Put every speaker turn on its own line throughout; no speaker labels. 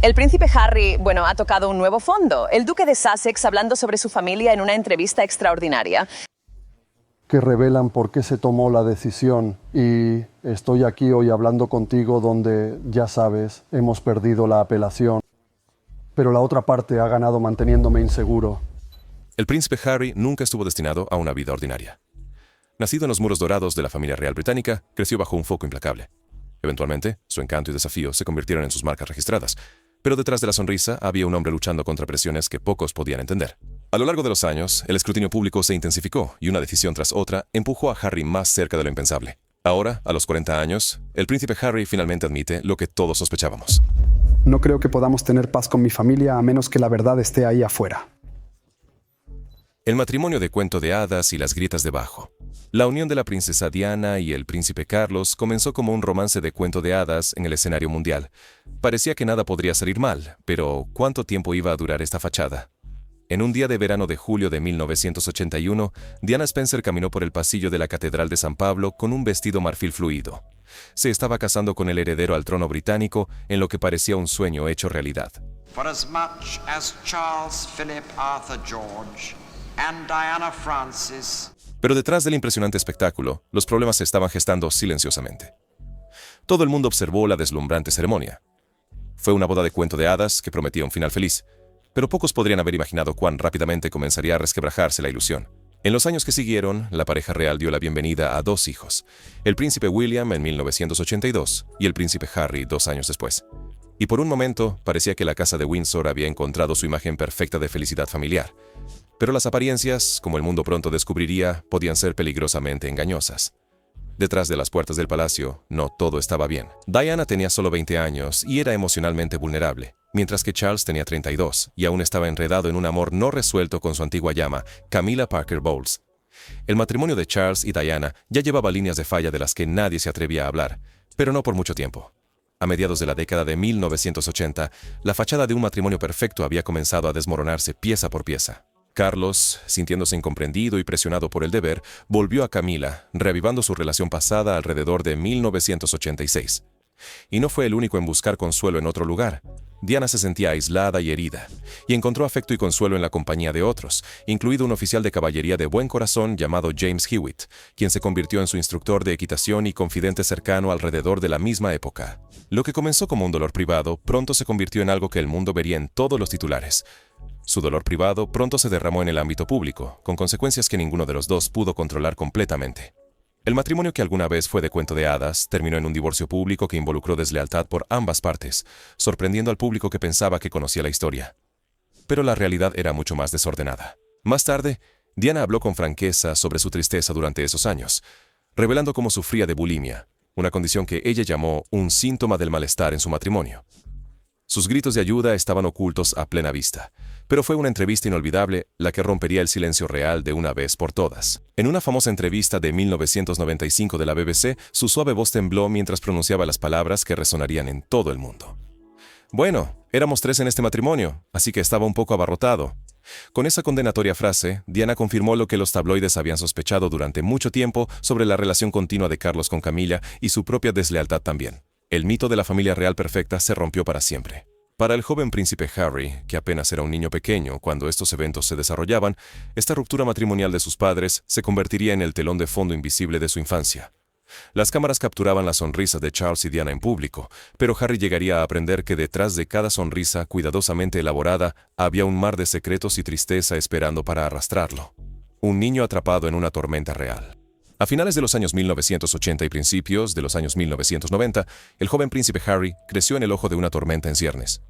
El príncipe Harry, ha tocado un nuevo fondo. El duque de Sussex hablando sobre su familia en una entrevista extraordinaria.
Que revelan por qué se tomó la decisión y estoy aquí hoy hablando contigo donde, ya sabes, hemos perdido la apelación, pero la otra parte ha ganado manteniéndome inseguro.
El príncipe Harry nunca estuvo destinado a una vida ordinaria. Nacido en los muros dorados de la familia real británica, creció bajo un foco implacable. Eventualmente, su encanto y desafío se convirtieron en sus marcas registradas, pero detrás de la sonrisa había un hombre luchando contra presiones que pocos podían entender. A lo largo de los años, el escrutinio público se intensificó y una decisión tras otra empujó a Harry más cerca de lo impensable. Ahora, a los 40 años, el príncipe Harry finalmente admite lo que todos sospechábamos.
No creo que podamos tener paz con mi familia a menos que la verdad esté ahí afuera.
El matrimonio de cuento de hadas y las grietas debajo. La unión de la princesa Diana y el príncipe Carlos comenzó como un romance de cuento de hadas en el escenario mundial. Parecía que nada podría salir mal, pero ¿cuánto tiempo iba a durar esta fachada? En un día de verano de julio de 1981, Diana Spencer caminó por el pasillo de la Catedral de San Pablo con un vestido marfil fluido. Se estaba casando con el heredero al trono británico en lo que parecía un sueño hecho realidad.
For as much as Charles Philip Arthur George and Diana Frances.
Pero detrás del impresionante espectáculo, los problemas se estaban gestando silenciosamente. Todo el mundo observó la deslumbrante ceremonia. Fue una boda de cuento de hadas que prometía un final feliz, pero pocos podrían haber imaginado cuán rápidamente comenzaría a resquebrajarse la ilusión. En los años que siguieron, la pareja real dio la bienvenida a 2 hijos, el príncipe William en 1982 y el príncipe Harry 2 años después. Y por un momento, parecía que la casa de Windsor había encontrado su imagen perfecta de felicidad familiar. Pero las apariencias, como el mundo pronto descubriría, podían ser peligrosamente engañosas. Detrás de las puertas del palacio, no todo estaba bien. Diana tenía solo 20 años y era emocionalmente vulnerable, mientras que Charles tenía 32 y aún estaba enredado en un amor no resuelto con su antigua llama, Camilla Parker Bowles. El matrimonio de Charles y Diana ya llevaba líneas de falla de las que nadie se atrevía a hablar, pero no por mucho tiempo. A mediados de la década de 1980, la fachada de un matrimonio perfecto había comenzado a desmoronarse pieza por pieza. Carlos, sintiéndose incomprendido y presionado por el deber, volvió a Camila, reavivando su relación pasada alrededor de 1986. Y no fue el único en buscar consuelo en otro lugar. Diana se sentía aislada y herida, y encontró afecto y consuelo en la compañía de otros, incluido un oficial de caballería de buen corazón llamado James Hewitt, quien se convirtió en su instructor de equitación y confidente cercano alrededor de la misma época. Lo que comenzó como un dolor privado, pronto se convirtió en algo que el mundo vería en todos los titulares. Su dolor privado pronto se derramó en el ámbito público, con consecuencias que ninguno de los dos pudo controlar completamente. El matrimonio que alguna vez fue de cuento de hadas terminó en un divorcio público que involucró deslealtad por ambas partes, sorprendiendo al público que pensaba que conocía la historia. Pero la realidad era mucho más desordenada. Más tarde, Diana habló con franqueza sobre su tristeza durante esos años, revelando cómo sufría de bulimia, una condición que ella llamó un síntoma del malestar en su matrimonio. Sus gritos de ayuda estaban ocultos a plena vista, pero fue una entrevista inolvidable la que rompería el silencio real de una vez por todas. En una famosa entrevista de 1995 de la BBC, su suave voz tembló mientras pronunciaba las palabras que resonarían en todo el mundo. Bueno, éramos 3 en este matrimonio, así que estaba un poco abarrotado. Con esa condenatoria frase, Diana confirmó lo que los tabloides habían sospechado durante mucho tiempo sobre la relación continua de Carlos con Camilla y su propia deslealtad también. El mito de la familia real perfecta se rompió para siempre. Para el joven príncipe Harry, que apenas era un niño pequeño cuando estos eventos se desarrollaban, esta ruptura matrimonial de sus padres se convertiría en el telón de fondo invisible de su infancia. Las cámaras capturaban las sonrisas de Charles y Diana en público, pero Harry llegaría a aprender que detrás de cada sonrisa cuidadosamente elaborada había un mar de secretos y tristeza esperando para arrastrarlo. Un niño atrapado en una tormenta real. A finales de los años 1980 y principios de los años 1990, el joven príncipe Harry creció en el ojo de una tormenta en ciernes.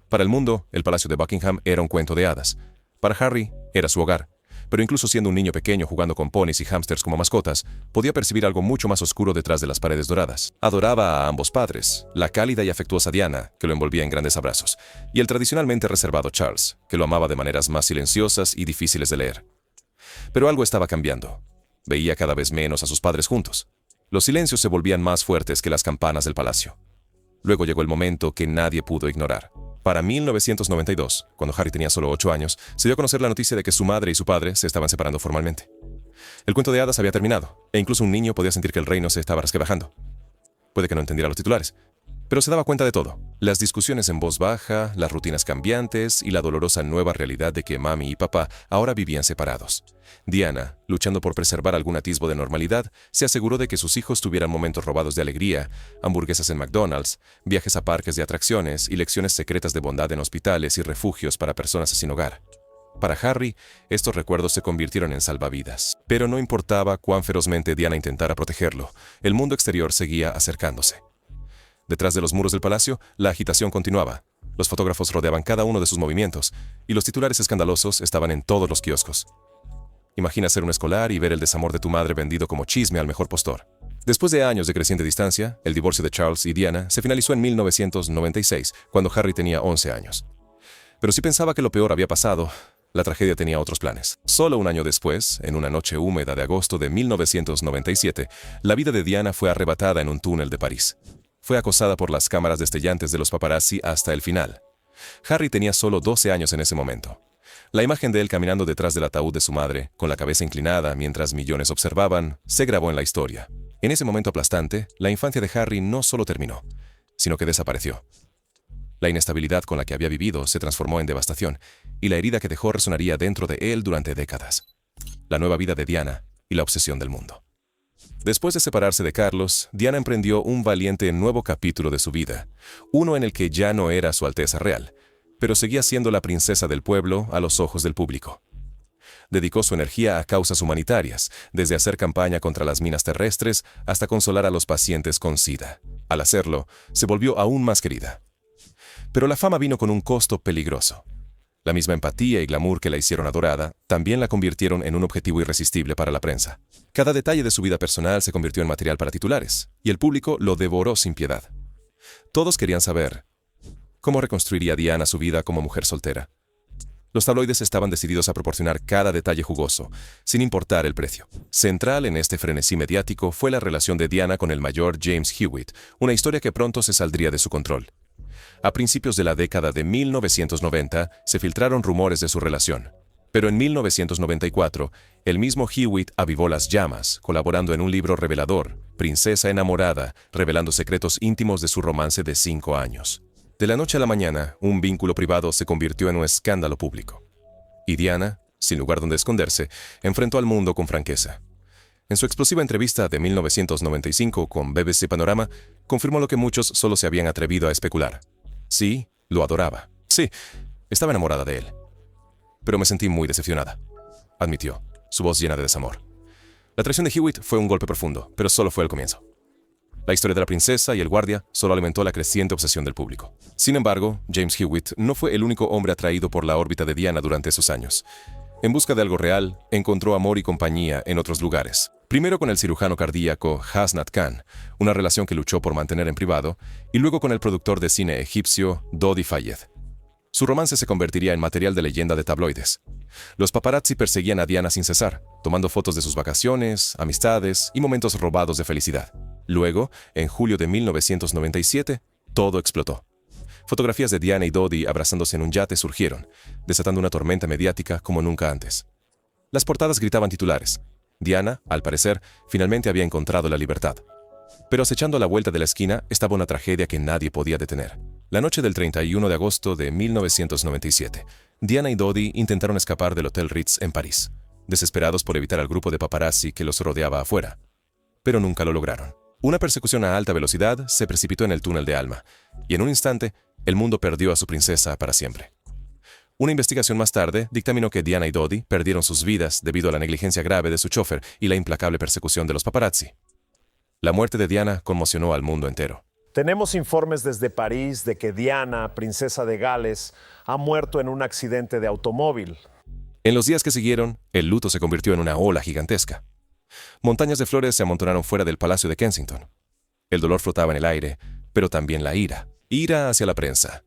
Para el mundo, el Palacio de Buckingham era un cuento de hadas. Para Harry, era su hogar. Pero incluso siendo un niño pequeño jugando con ponis y hámsters como mascotas, podía percibir algo mucho más oscuro detrás de las paredes doradas. Adoraba a ambos padres, la cálida y afectuosa Diana, que lo envolvía en grandes abrazos, y el tradicionalmente reservado Charles, que lo amaba de maneras más silenciosas y difíciles de leer. Pero algo estaba cambiando. Veía cada vez menos a sus padres juntos. Los silencios se volvían más fuertes que las campanas del palacio. Luego llegó el momento que nadie pudo ignorar. Para 1992, cuando Harry tenía solo 8 años, se dio a conocer la noticia de que su madre y su padre se estaban separando formalmente. El cuento de hadas había terminado, e incluso un niño podía sentir que el reino se estaba resquebrajando. Puede que no entendiera los titulares, Pero se daba cuenta de todo. Las discusiones en voz baja, las rutinas cambiantes y la dolorosa nueva realidad de que mami y papá ahora vivían separados. Diana, luchando por preservar algún atisbo de normalidad, se aseguró de que sus hijos tuvieran momentos robados de alegría, hamburguesas en McDonald's, viajes a parques de atracciones y lecciones secretas de bondad en hospitales y refugios para personas sin hogar. Para Harry, estos recuerdos se convirtieron en salvavidas. Pero no importaba cuán ferozmente Diana intentara protegerlo, el mundo exterior seguía acercándose. Detrás de los muros del palacio, la agitación continuaba. Los fotógrafos rodeaban cada uno de sus movimientos, y los titulares escandalosos estaban en todos los kioscos. Imagina ser un escolar y ver el desamor de tu madre vendido como chisme al mejor postor. Después de años de creciente distancia, el divorcio de Charles y Diana se finalizó en 1996, cuando Harry tenía 11 años. Pero si pensaba que lo peor había pasado, la tragedia tenía otros planes. Solo un año después, en una noche húmeda de agosto de 1997, la vida de Diana fue arrebatada en un túnel de París. Fue acosada por las cámaras destellantes de los paparazzi hasta el final. Harry tenía solo 12 años en ese momento. La imagen de él caminando detrás del ataúd de su madre, con la cabeza inclinada mientras millones observaban, se grabó en la historia. En ese momento aplastante, la infancia de Harry no solo terminó, sino que desapareció. La inestabilidad con la que había vivido se transformó en devastación, y la herida que dejó resonaría dentro de él durante décadas. La nueva vida de Diana y la obsesión del mundo. Después de separarse de Carlos, Diana emprendió un valiente nuevo capítulo de su vida, uno en el que ya no era Su Alteza Real, pero seguía siendo la princesa del pueblo a los ojos del público. Dedicó su energía a causas humanitarias, desde hacer campaña contra las minas terrestres hasta consolar a los pacientes con SIDA. Al hacerlo, se volvió aún más querida. Pero la fama vino con un costo peligroso. La misma empatía y glamour que la hicieron adorada también la convirtieron en un objetivo irresistible para la prensa. Cada detalle de su vida personal se convirtió en material para titulares, y el público lo devoró sin piedad. Todos querían saber cómo reconstruiría Diana su vida como mujer soltera. Los tabloides estaban decididos a proporcionar cada detalle jugoso, sin importar el precio. Central en este frenesí mediático fue la relación de Diana con el mayor James Hewitt, una historia que pronto se saldría de su control. A principios de la década de 1990 se filtraron rumores de su relación. Pero en 1994, el mismo Hewitt avivó las llamas, colaborando en un libro revelador, Princesa enamorada, revelando secretos íntimos de su romance de 5 años. De la noche a la mañana, un vínculo privado se convirtió en un escándalo público. Y Diana, sin lugar donde esconderse, enfrentó al mundo con franqueza. En su explosiva entrevista de 1995 con BBC Panorama, confirmó lo que muchos solo se habían atrevido a especular. Sí, lo adoraba. Sí, estaba enamorada de él. Pero me sentí muy decepcionada, admitió, su voz llena de desamor. La traición de Hewitt fue un golpe profundo, pero solo fue el comienzo. La historia de la princesa y el guardia solo alimentó la creciente obsesión del público. Sin embargo, James Hewitt no fue el único hombre atraído por la órbita de Diana durante esos años. En busca de algo real, encontró amor y compañía en otros lugares. Primero con el cirujano cardíaco Hasnat Khan, una relación que luchó por mantener en privado, y luego con el productor de cine egipcio Dodi Fayed. Su romance se convertiría en material de leyenda de tabloides. Los paparazzi perseguían a Diana sin cesar, tomando fotos de sus vacaciones, amistades y momentos robados de felicidad. Luego, en julio de 1997, todo explotó. Fotografías de Diana y Dodi abrazándose en un yate surgieron, desatando una tormenta mediática como nunca antes. Las portadas gritaban titulares. Diana, al parecer, finalmente había encontrado la libertad. Pero acechando a la vuelta de la esquina estaba una tragedia que nadie podía detener. La noche del 31 de agosto de 1997, Diana y Dodi intentaron escapar del Hotel Ritz en París, desesperados por evitar al grupo de paparazzi que los rodeaba afuera. Pero nunca lo lograron. Una persecución a alta velocidad se precipitó en el túnel de Alma, y en un instante, el mundo perdió a su princesa para siempre. Una investigación más tarde dictaminó que Diana y Dodi perdieron sus vidas debido a la negligencia grave de su chofer y la implacable persecución de los paparazzi. La muerte de Diana conmocionó al mundo entero.
Tenemos informes desde París de que Diana, princesa de Gales, ha muerto en un accidente de automóvil.
En los días que siguieron, el luto se convirtió en una ola gigantesca. Montañas de flores se amontonaron fuera del Palacio de Kensington. El dolor flotaba en el aire, pero también la ira. Ira hacia la prensa.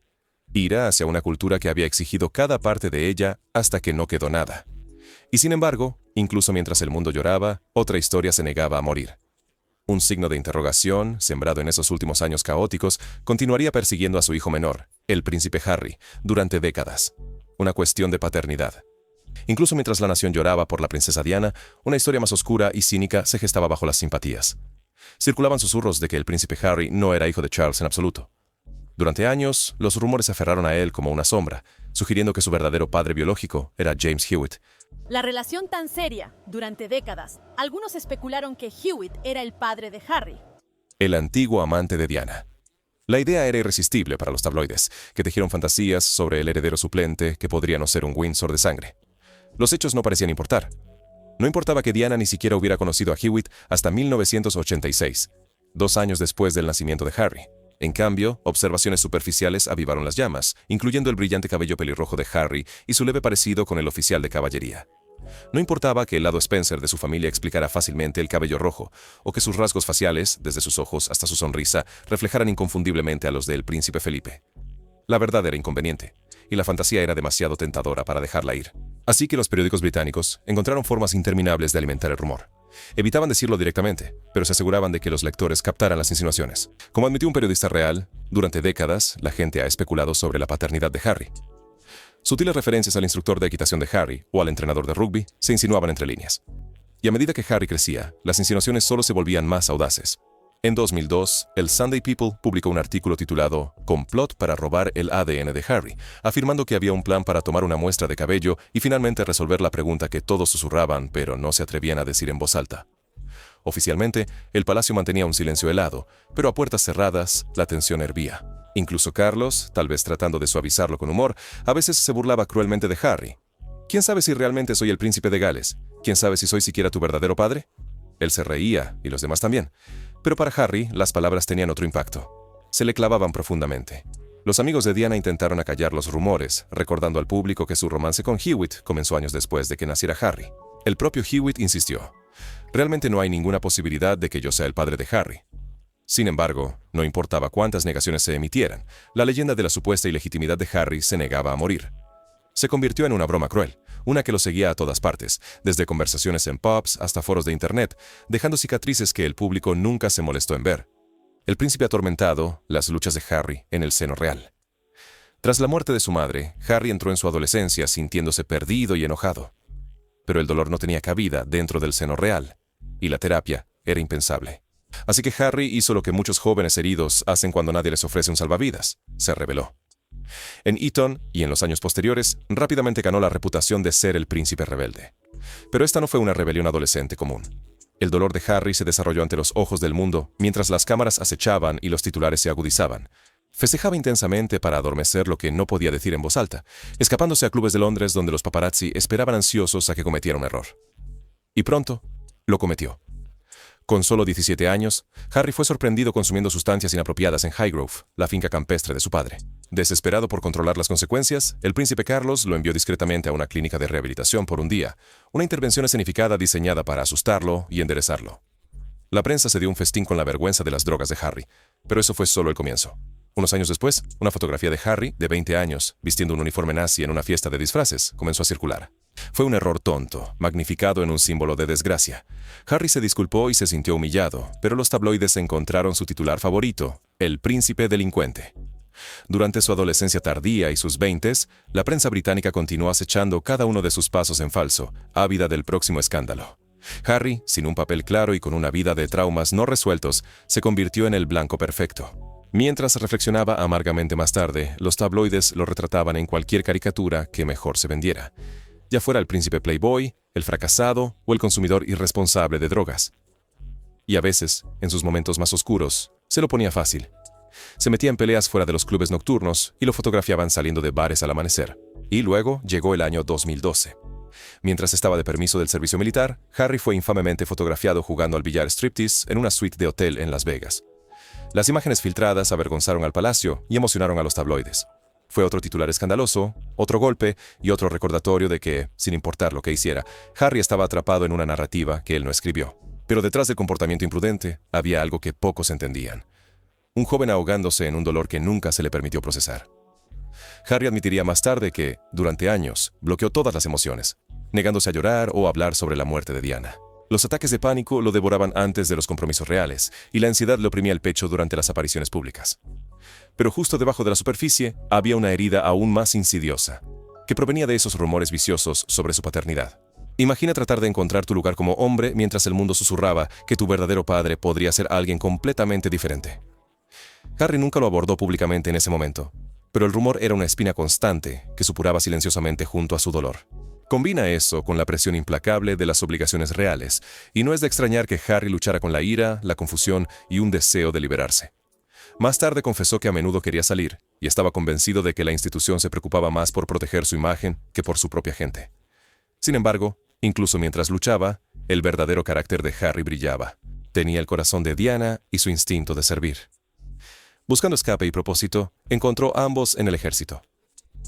Ira hacia una cultura que había exigido cada parte de ella hasta que no quedó nada. Y sin embargo, incluso mientras el mundo lloraba, otra historia se negaba a morir. Un signo de interrogación, sembrado en esos últimos años caóticos, continuaría persiguiendo a su hijo menor, el príncipe Harry, durante décadas. Una cuestión de paternidad. Incluso mientras la nación lloraba por la princesa Diana, una historia más oscura y cínica se gestaba bajo las simpatías. Circulaban susurros de que el príncipe Harry no era hijo de Charles en absoluto. Durante años, los rumores se aferraron a él como una sombra, sugiriendo que su verdadero padre biológico era James Hewitt.
La relación tan seria, durante décadas, algunos especularon que Hewitt era el padre de Harry.
El antiguo amante de Diana. La idea era irresistible para los tabloides, que tejieron fantasías sobre el heredero suplente que podría no ser un Windsor de sangre. Los hechos no parecían importar. No importaba que Diana ni siquiera hubiera conocido a Hewitt hasta 1986, 2 años después del nacimiento de Harry. En cambio, observaciones superficiales avivaron las llamas, incluyendo el brillante cabello pelirrojo de Harry y su leve parecido con el oficial de caballería. No importaba que el lado Spencer de su familia explicara fácilmente el cabello rojo, o que sus rasgos faciales, desde sus ojos hasta su sonrisa, reflejaran inconfundiblemente a los del príncipe Felipe. La verdad era inconveniente, y la fantasía era demasiado tentadora para dejarla ir. Así que los periódicos británicos encontraron formas interminables de alimentar el rumor. Evitaban decirlo directamente, pero se aseguraban de que los lectores captaran las insinuaciones. Como admitió un periodista real, durante décadas la gente ha especulado sobre la paternidad de Harry. Sutiles referencias al instructor de equitación de Harry o al entrenador de rugby se insinuaban entre líneas. Y a medida que Harry crecía, las insinuaciones solo se volvían más audaces. En 2002, el Sunday People publicó un artículo titulado «Complot para robar el ADN de Harry», afirmando que había un plan para tomar una muestra de cabello y finalmente resolver la pregunta que todos susurraban pero no se atrevían a decir en voz alta. Oficialmente, el palacio mantenía un silencio helado, pero a puertas cerradas, la tensión hervía. Incluso Carlos, tal vez tratando de suavizarlo con humor, a veces se burlaba cruelmente de Harry. ¿Quién sabe si realmente soy el príncipe de Gales? ¿Quién sabe si soy siquiera tu verdadero padre? Él se reía, y los demás también. Pero para Harry, las palabras tenían otro impacto. Se le clavaban profundamente. Los amigos de Diana intentaron acallar los rumores, recordando al público que su romance con Hewitt comenzó años después de que naciera Harry. El propio Hewitt insistió: «Realmente no hay ninguna posibilidad de que yo sea el padre de Harry». Sin embargo, no importaba cuántas negaciones se emitieran, la leyenda de la supuesta ilegitimidad de Harry se negaba a morir. Se convirtió en una broma cruel, una que lo seguía a todas partes, desde conversaciones en pubs hasta foros de internet, dejando cicatrices que el público nunca se molestó en ver. El príncipe atormentado, las luchas de Harry en el seno real. Tras la muerte de su madre, Harry entró en su adolescencia sintiéndose perdido y enojado. Pero el dolor no tenía cabida dentro del seno real, y la terapia era impensable. Así que Harry hizo lo que muchos jóvenes heridos hacen cuando nadie les ofrece un salvavidas: se rebeló. En Eton y en los años posteriores, rápidamente ganó la reputación de ser el príncipe rebelde. Pero esta no fue una rebelión adolescente común. El dolor de Harry se desarrolló ante los ojos del mundo mientras las cámaras acechaban y los titulares se agudizaban. Festejaba intensamente para adormecer lo que no podía decir en voz alta, escapándose a clubes de Londres donde los paparazzi esperaban ansiosos a que cometiera un error. Y pronto, lo cometió. Con solo 17 años, Harry fue sorprendido consumiendo sustancias inapropiadas en Highgrove, la finca campestre de su padre. Desesperado por controlar las consecuencias, el príncipe Carlos lo envió discretamente a una clínica de rehabilitación por un día, una intervención escenificada diseñada para asustarlo y enderezarlo. La prensa se dio un festín con la vergüenza de las drogas de Harry, pero eso fue solo el comienzo. Unos años después, una fotografía de Harry, de 20 años, vistiendo un uniforme nazi en una fiesta de disfraces, comenzó a circular. Fue un error tonto, magnificado en un símbolo de desgracia. Harry se disculpó y se sintió humillado, pero los tabloides encontraron su titular favorito: el príncipe delincuente. Durante su adolescencia tardía y sus 20s, la prensa británica continuó acechando cada uno de sus pasos en falso, ávida del próximo escándalo. Harry, sin un papel claro y con una vida de traumas no resueltos, se convirtió en el blanco perfecto. Mientras reflexionaba amargamente más tarde, los tabloides lo retrataban en cualquier caricatura que mejor se vendiera, ya fuera el príncipe playboy, el fracasado o el consumidor irresponsable de drogas. Y a veces, en sus momentos más oscuros, se lo ponía fácil. Se metía en peleas fuera de los clubes nocturnos y lo fotografiaban saliendo de bares al amanecer. Y luego llegó el año 2012. Mientras estaba de permiso del servicio militar, Harry fue infamemente fotografiado jugando al billar striptease en una suite de hotel en Las Vegas. Las imágenes filtradas avergonzaron al palacio y emocionaron a los tabloides. Fue otro titular escandaloso, otro golpe y otro recordatorio de que, sin importar lo que hiciera, Harry estaba atrapado en una narrativa que él no escribió. Pero detrás del comportamiento imprudente había algo que pocos entendían. Un joven ahogándose en un dolor que nunca se le permitió procesar. Harry admitiría más tarde que, durante años, bloqueó todas las emociones, negándose a llorar o hablar sobre la muerte de Diana. Los ataques de pánico lo devoraban antes de los compromisos reales, y la ansiedad le oprimía el pecho durante las apariciones públicas. Pero justo debajo de la superficie había una herida aún más insidiosa, que provenía de esos rumores viciosos sobre su paternidad. Imagina tratar de encontrar tu lugar como hombre mientras el mundo susurraba que tu verdadero padre podría ser alguien completamente diferente. Harry nunca lo abordó públicamente en ese momento, pero el rumor era una espina constante que supuraba silenciosamente junto a su dolor. Combina eso con la presión implacable de las obligaciones reales, y no es de extrañar que Harry luchara con la ira, la confusión y un deseo de liberarse. Más tarde confesó que a menudo quería salir, y estaba convencido de que la institución se preocupaba más por proteger su imagen que por su propia gente. Sin embargo, incluso mientras luchaba, el verdadero carácter de Harry brillaba. Tenía el corazón de Diana y su instinto de servir. Buscando escape y propósito, encontró ambos en el ejército.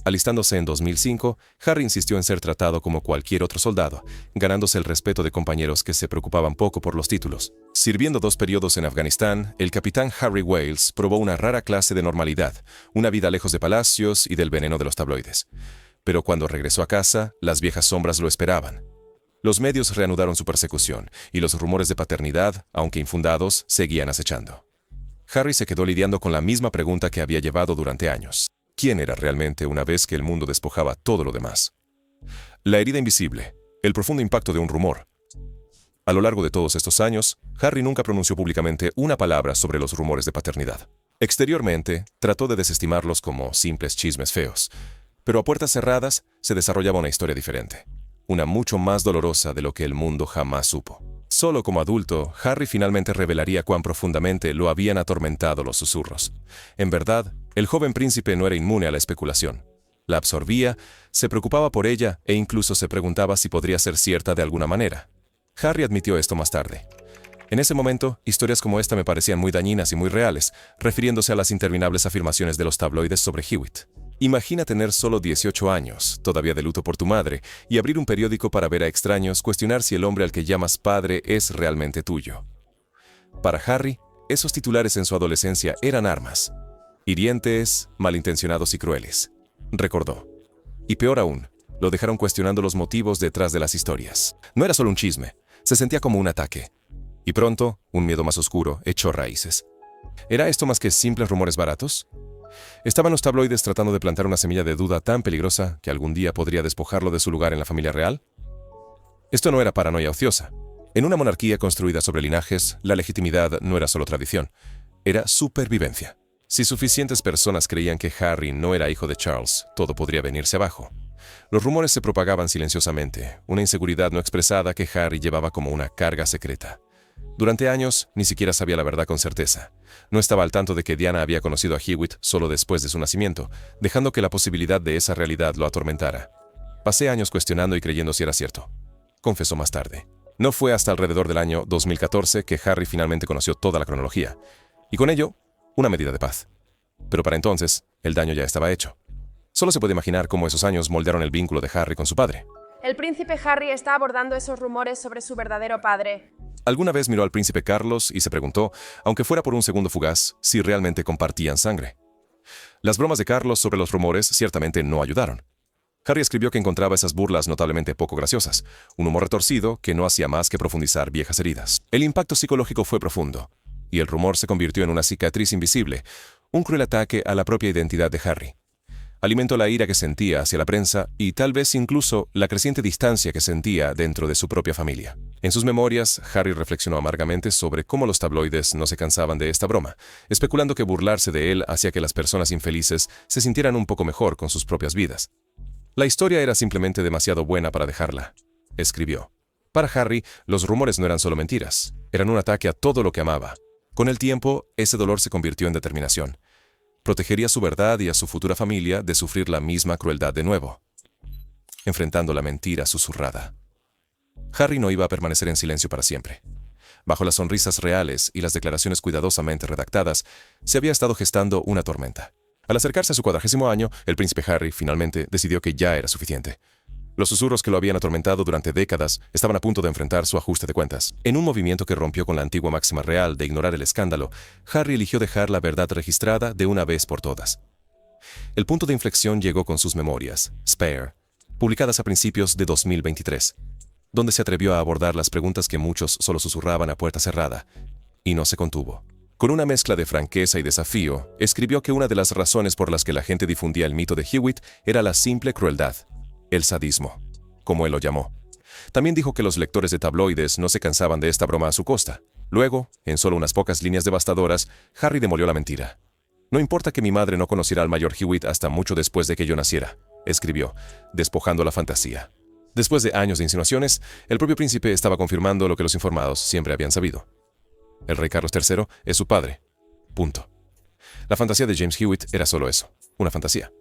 Alistándose en 2005, Harry insistió en ser tratado como cualquier otro soldado, ganándose el respeto de compañeros que se preocupaban poco por los títulos. Sirviendo 2 periodos en Afganistán, el capitán Harry Wales probó una rara clase de normalidad, una vida lejos de palacios y del veneno de los tabloides. Pero cuando regresó a casa, las viejas sombras lo esperaban. Los medios reanudaron su persecución, y los rumores de paternidad, aunque infundados, seguían acechando. Harry se quedó lidiando con la misma pregunta que había llevado durante años. ¿Quién era realmente una vez que el mundo despojaba todo lo demás? La herida invisible, el profundo impacto de un rumor. A lo largo de todos estos años, Harry nunca pronunció públicamente una palabra sobre los rumores de paternidad. Exteriormente, trató de desestimarlos como simples chismes feos, pero a puertas cerradas se desarrollaba una historia diferente, una mucho más dolorosa de lo que el mundo jamás supo. Solo como adulto, Harry finalmente revelaría cuán profundamente lo habían atormentado los susurros. En verdad, el joven príncipe no era inmune a la especulación. La absorbía, se preocupaba por ella e incluso se preguntaba si podría ser cierta de alguna manera. Harry admitió esto más tarde. En ese momento, historias como esta me parecían muy dañinas y muy reales, refiriéndose a las interminables afirmaciones de los tabloides sobre Hewitt. Imagina tener solo 18 años, todavía de luto por tu madre, y abrir un periódico para ver a extraños cuestionar si el hombre al que llamas padre es realmente tuyo. Para Harry, esos titulares en su adolescencia eran armas. Hirientes, malintencionados y crueles. Recordó. Y peor aún, lo dejaron cuestionando los motivos detrás de las historias. No era solo un chisme, se sentía como un ataque. Y pronto, un miedo más oscuro echó raíces. ¿Era esto más que simples rumores baratos? ¿Estaban los tabloides tratando de plantar una semilla de duda tan peligrosa que algún día podría despojarlo de su lugar en la familia real? Esto no era paranoia ociosa. En una monarquía construida sobre linajes, la legitimidad no era solo tradición, era supervivencia. Si suficientes personas creían que Harry no era hijo de Charles, todo podría venirse abajo. Los rumores se propagaban silenciosamente, una inseguridad no expresada que Harry llevaba como una carga secreta. Durante años, ni siquiera sabía la verdad con certeza. No estaba al tanto de que Diana había conocido a Hewitt solo después de su nacimiento, dejando que la posibilidad de esa realidad lo atormentara. Pasé años cuestionando y creyendo si era cierto, confesó más tarde. No fue hasta alrededor del año 2014 que Harry finalmente conoció toda la cronología, y con ello, una medida de paz. Pero para entonces, el daño ya estaba hecho. Solo se puede imaginar cómo esos años moldearon el vínculo de Harry con su padre.
El príncipe Harry está abordando esos rumores sobre su verdadero padre.
Alguna vez miró al príncipe Carlos y se preguntó, aunque fuera por un segundo fugaz, si realmente compartían sangre. Las bromas de Carlos sobre los rumores ciertamente no ayudaron. Harry escribió que encontraba esas burlas notablemente poco graciosas, un humor retorcido que no hacía más que profundizar viejas heridas. El impacto psicológico fue profundo, y el rumor se convirtió en una cicatriz invisible, un cruel ataque a la propia identidad de Harry. Alimentó la ira que sentía hacia la prensa y tal vez incluso la creciente distancia que sentía dentro de su propia familia. En sus memorias, Harry reflexionó amargamente sobre cómo los tabloides no se cansaban de esta broma, especulando que burlarse de él hacía que las personas infelices se sintieran un poco mejor con sus propias vidas. La historia era simplemente demasiado buena para dejarla, escribió. Para Harry, los rumores no eran solo mentiras, eran un ataque a todo lo que amaba. Con el tiempo, ese dolor se convirtió en determinación. Protegería su verdad y a su futura familia de sufrir la misma crueldad de nuevo, enfrentando la mentira susurrada. Harry no iba a permanecer en silencio para siempre. Bajo las sonrisas reales y las declaraciones cuidadosamente redactadas, se había estado gestando una tormenta. Al acercarse a su 40º año, el príncipe Harry finalmente decidió que ya era suficiente. Los susurros que lo habían atormentado durante décadas estaban a punto de enfrentar su ajuste de cuentas. En un movimiento que rompió con la antigua máxima real de ignorar el escándalo, Harry eligió dejar la verdad registrada de una vez por todas. El punto de inflexión llegó con sus memorias, Spare, publicadas a principios de 2023, donde se atrevió a abordar las preguntas que muchos solo susurraban a puerta cerrada, y no se contuvo. Con una mezcla de franqueza y desafío, escribió que una de las razones por las que la gente difundía el mito de Hewitt era la simple crueldad. El sadismo, como él lo llamó. También dijo que los lectores de tabloides no se cansaban de esta broma a su costa. Luego, en solo unas pocas líneas devastadoras, Harry demolió la mentira. No importa que mi madre no conociera al mayor Hewitt hasta mucho después de que yo naciera, escribió, despojando la fantasía. Después de años de insinuaciones, el propio príncipe estaba confirmando lo que los informados siempre habían sabido. El rey Carlos III es su padre. Punto. La fantasía de James Hewitt era solo eso, una fantasía.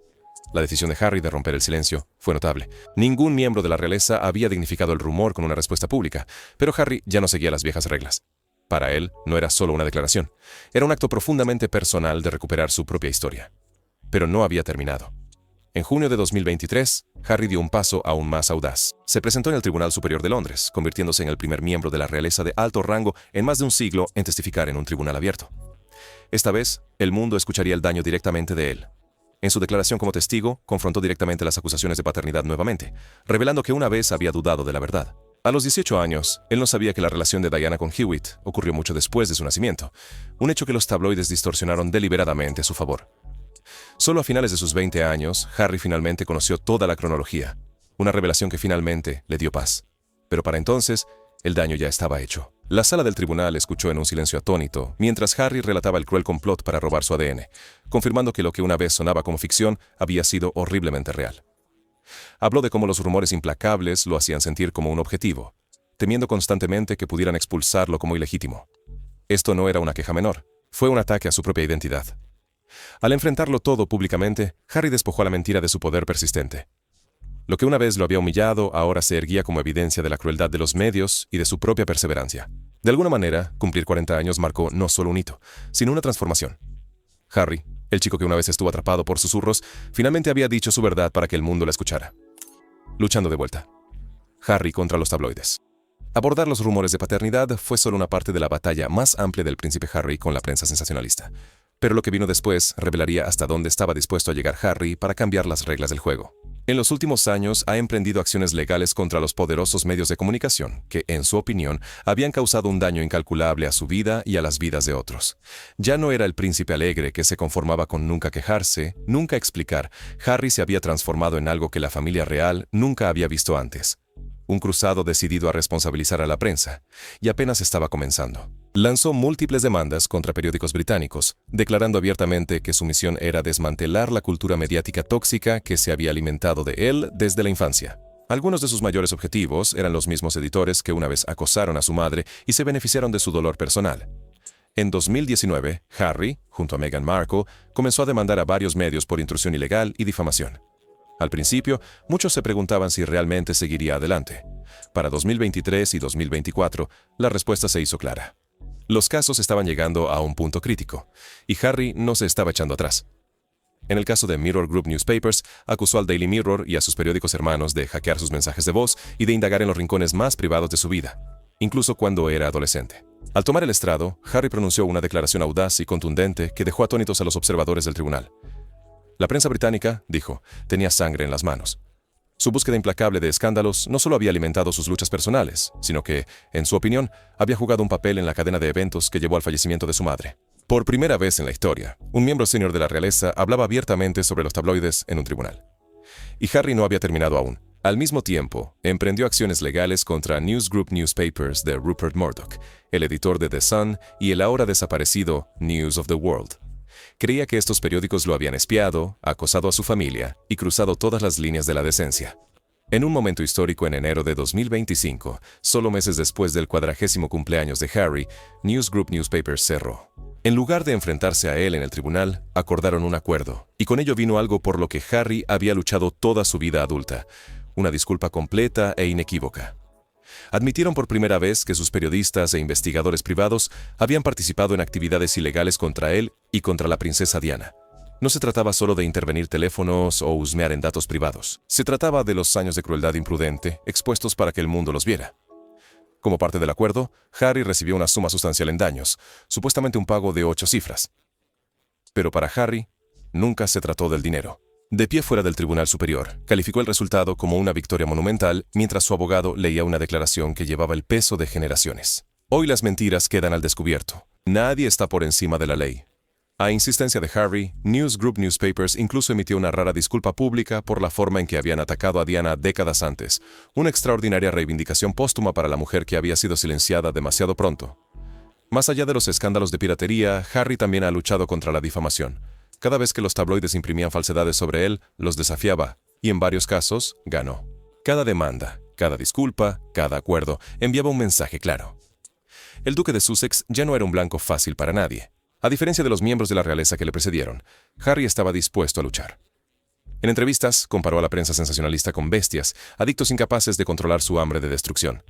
La decisión de Harry de romper el silencio fue notable. Ningún miembro de la realeza había dignificado el rumor con una respuesta pública, pero Harry ya no seguía las viejas reglas. Para él, no era solo una declaración. Era un acto profundamente personal de recuperar su propia historia. Pero no había terminado. En junio de 2023, Harry dio un paso aún más audaz. Se presentó en el Tribunal Superior de Londres, convirtiéndose en el primer miembro de la realeza de alto rango en más de un siglo en testificar en un tribunal abierto. Esta vez, el mundo escucharía el daño directamente de él. En su declaración como testigo, confrontó directamente las acusaciones de paternidad nuevamente, revelando que una vez había dudado de la verdad. A los 18 años, él no sabía que la relación de Diana con Hewitt ocurrió mucho después de su nacimiento, un hecho que los tabloides distorsionaron deliberadamente a su favor. Solo a finales de sus 20 años, Harry finalmente conoció toda la cronología, una revelación que finalmente le dio paz. Pero para entonces, el daño ya estaba hecho. La sala del tribunal escuchó en un silencio atónito, mientras Harry relataba el cruel complot para robar su ADN, confirmando que lo que una vez sonaba como ficción había sido horriblemente real. Habló de cómo los rumores implacables lo hacían sentir como un objetivo, temiendo constantemente que pudieran expulsarlo como ilegítimo. Esto no era una queja menor, fue un ataque a su propia identidad. Al enfrentarlo todo públicamente, Harry despojó a la mentira de su poder persistente. Lo que una vez lo había humillado ahora se erguía como evidencia de la crueldad de los medios y de su propia perseverancia. De alguna manera, cumplir 40 años marcó no solo un hito, sino una transformación. Harry, el chico que una vez estuvo atrapado por susurros, finalmente había dicho su verdad para que el mundo la escuchara. Luchando de vuelta. Harry contra los tabloides. Abordar los rumores de paternidad fue solo una parte de la batalla más amplia del príncipe Harry con la prensa sensacionalista. Pero lo que vino después revelaría hasta dónde estaba dispuesto a llegar Harry para cambiar las reglas del juego. En los últimos años ha emprendido acciones legales contra los poderosos medios de comunicación que, en su opinión, habían causado un daño incalculable a su vida y a las vidas de otros. Ya no era el príncipe alegre que se conformaba con nunca quejarse, nunca explicar. Harry se había transformado en algo que la familia real nunca había visto antes. Un cruzado decidido a responsabilizar a la prensa, y apenas estaba comenzando. Lanzó múltiples demandas contra periódicos británicos, declarando abiertamente que su misión era desmantelar la cultura mediática tóxica que se había alimentado de él desde la infancia. Algunos de sus mayores objetivos eran los mismos editores que una vez acosaron a su madre y se beneficiaron de su dolor personal. En 2019, Harry, junto a Meghan Markle, comenzó a demandar a varios medios por intrusión ilegal y difamación. Al principio, muchos se preguntaban si realmente seguiría adelante. Para 2023 y 2024, la respuesta se hizo clara. Los casos estaban llegando a un punto crítico, y Harry no se estaba echando atrás. En el caso de Mirror Group Newspapers, acusó al Daily Mirror y a sus periódicos hermanos de hackear sus mensajes de voz y de indagar en los rincones más privados de su vida, incluso cuando era adolescente. Al tomar el estrado, Harry pronunció una declaración audaz y contundente que dejó atónitos a los observadores del tribunal. La prensa británica, dijo, tenía sangre en las manos. Su búsqueda implacable de escándalos no solo había alimentado sus luchas personales, sino que, en su opinión, había jugado un papel en la cadena de eventos que llevó al fallecimiento de su madre. Por primera vez en la historia, un miembro senior de la realeza hablaba abiertamente sobre los tabloides en un tribunal. Y Harry no había terminado aún. Al mismo tiempo, emprendió acciones legales contra News Group Newspapers de Rupert Murdoch, el editor de The Sun y el ahora desaparecido News of the World. Creía que estos periódicos lo habían espiado, acosado a su familia y cruzado todas las líneas de la decencia. En un momento histórico en enero de 2025, solo meses después del 40º cumpleaños de Harry, News Group Newspapers cerró. En lugar de enfrentarse a él en el tribunal, acordaron un acuerdo, y con ello vino algo por lo que Harry había luchado toda su vida adulta, una disculpa completa e inequívoca. Admitieron por primera vez que sus periodistas e investigadores privados habían participado en actividades ilegales contra él y contra la princesa Diana. No se trataba solo de intervenir teléfonos o husmear en datos privados. Se trataba de los años de crueldad imprudente expuestos para que el mundo los viera. Como parte del acuerdo, Harry recibió una suma sustancial en daños, supuestamente un pago de 8 cifras. Pero para Harry, nunca se trató del dinero. De pie fuera del Tribunal Superior, calificó el resultado como una victoria monumental mientras su abogado leía una declaración que llevaba el peso de generaciones. Hoy las mentiras quedan al descubierto. Nadie está por encima de la ley. A insistencia de Harry, News Group Newspapers incluso emitió una rara disculpa pública por la forma en que habían atacado a Diana décadas antes, una extraordinaria reivindicación póstuma para la mujer que había sido silenciada demasiado pronto. Más allá de los escándalos de piratería, Harry también ha luchado contra la difamación. Cada vez que los tabloides imprimían falsedades sobre él, los desafiaba, y en varios casos, ganó. Cada demanda, cada disculpa, cada acuerdo, enviaba un mensaje claro. El duque de Sussex ya no era un blanco fácil para nadie. A diferencia de los miembros de la realeza que le precedieron, Harry estaba dispuesto a luchar. En entrevistas, comparó a la prensa sensacionalista con bestias, adictos incapaces de controlar su hambre de destrucción.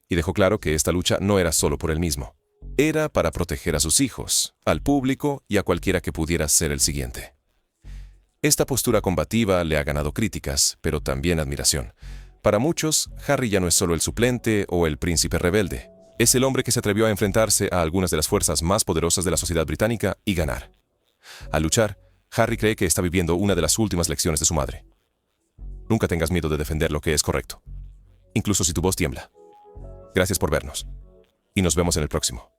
Y dejó claro que esta lucha no era solo por él mismo. Era para proteger a sus hijos, al público y a cualquiera que pudiera ser el siguiente. Esta postura combativa le ha ganado críticas, pero también admiración. Para muchos, Harry ya no es solo el suplente o el príncipe rebelde. Es el hombre que se atrevió a enfrentarse a algunas de las fuerzas más poderosas de la sociedad británica y ganar. Al luchar, Harry cree que está viviendo una de las últimas lecciones de su madre. Nunca tengas miedo de defender lo que es correcto, incluso si tu voz tiembla. Gracias por vernos. Y nos vemos en el próximo.